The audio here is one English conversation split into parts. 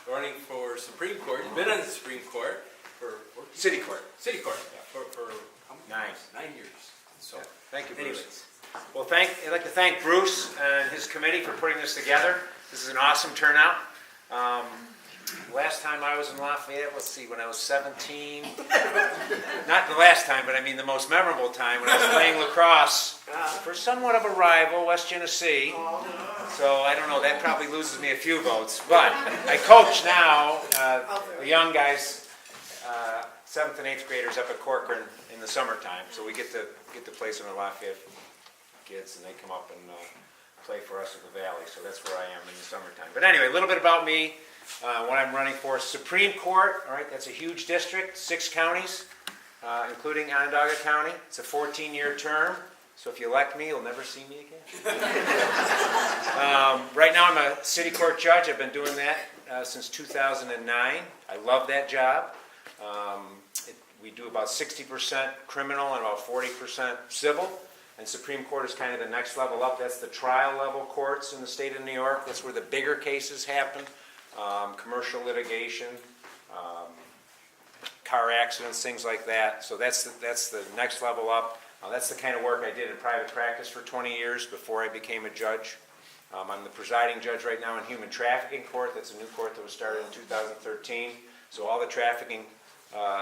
running for Supreme Court. He's been on the Supreme Court for City Court. City Court for how many? 9. 9 years. So, Thank you, Bruce. anyways, Well, I'd like to thank Bruce and his committee for putting this together. This is an awesome turnout. Last time I was in Lafayette, let's see, when I was 17. Not the last time, but I mean the most memorable time when I was playing lacrosse for somewhat of a rival, West Genesee. So I don't know, that probably loses me a few votes. But I coach now the young guys, 7th and 8th graders up at Corcoran in the summertime. So we get to play some of the Lafayette kids, and they come up and play for us at the Valley. So that's where I am in the summertime. But anyway, a little bit about me. What I'm running for Supreme Court. All right, that's a huge district, 6 counties, including Onondaga County. It's a 14-year term. So if you elect me, you'll never see me again. Right now I'm a city court judge. I've been doing that since 2009. I love that job. We do about 60% criminal and about 40% civil. And Supreme Court is kind of the next level up. That's the trial level courts in the state of New York. That's where the bigger cases happen. Commercial litigation, car accidents, things like that. So that's the next level up. That's the kind of work I did in private practice for 20 years before I became a judge. I'm the presiding judge right now in human trafficking court. That's a new court that was started in 2013. So all the trafficking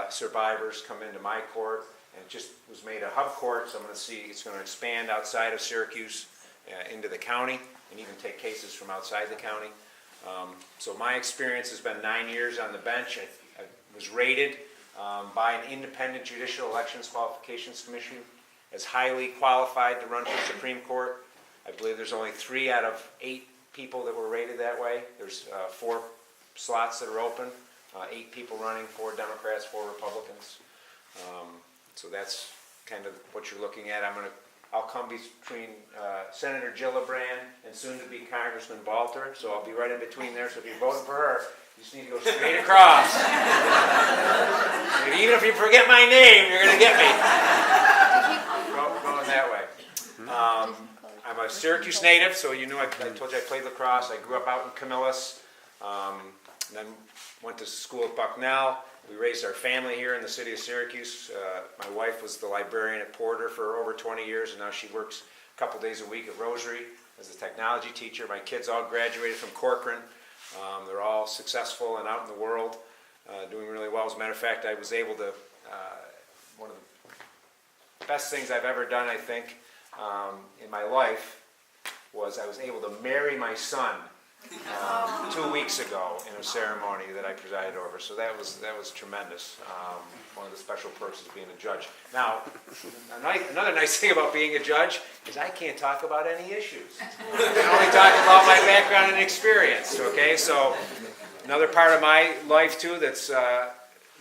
survivors come into my court, and it just was made a hub court. So I'm going to see it's going to expand outside of Syracuse into the county and even take cases from outside the county. So my experience has been 9 years on the bench. I was rated by an independent Judicial Elections Qualifications Commission as highly qualified to run for Supreme Court. I believe there's only 3 out of 8 people that were rated that way. There's 4 slots that are open, 8 people running, 4 Democrats, 4 Republicans. So that's kind of what you're looking at. I'll come between Senator Gillibrand and soon-to-be Congressman Balter, so I'll be right in between there. So if you're voting for her, you just need to go straight across. Even if you forget my name, you're going to get me. Going that way. I'm a Syracuse native, so you knew I told you I played lacrosse. I grew up out in Camillus, and then went to school at Bucknell. We raised our family here in the city of Syracuse. My wife was the librarian at Porter for over 20 years, and now she works a couple days a week at Rosary as a technology teacher. My kids all graduated from Corcoran. They're all successful and out in the world, doing really well. As a matter of fact, I was able to, one of the best things I've ever done, I think, in my life was I was able to marry my son 2 weeks ago in a ceremony that I presided over. So that was tremendous. One of the special perks is being a judge. Now, another nice thing about being a judge is I can't talk about any issues. I can only talk about my background and experience. Okay, so another part of my life too that's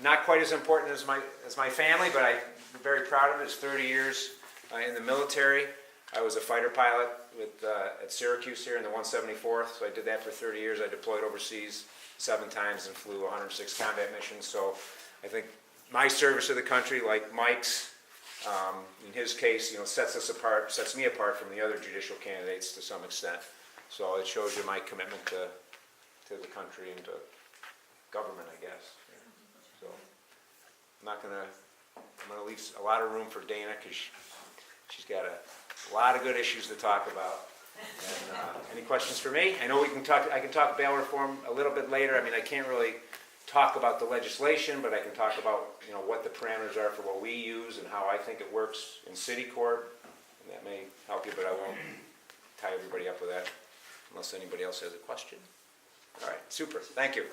not quite as important as my family, but I'm very proud of it, is 30 years in the military. I was a fighter pilot at Syracuse here in the 174th, so I did that for 30 years. I deployed overseas 7 times and flew 106 combat missions. So I think my service to the country, like Mike's, in his case, sets me apart from the other judicial candidates to some extent. So it shows you my commitment to the country and to government, I guess. So I'm going to leave a lot of room for Dana because she's got a lot of good issues to talk about. And, any questions for me? I know I can talk bail reform a little bit later. I mean, I can't really talk about the legislation, but I can talk about what the parameters are for what we use and how I think it works in city court. And that may help you, but I won't tie everybody up with that unless anybody else has a question. All right, super. Thank you.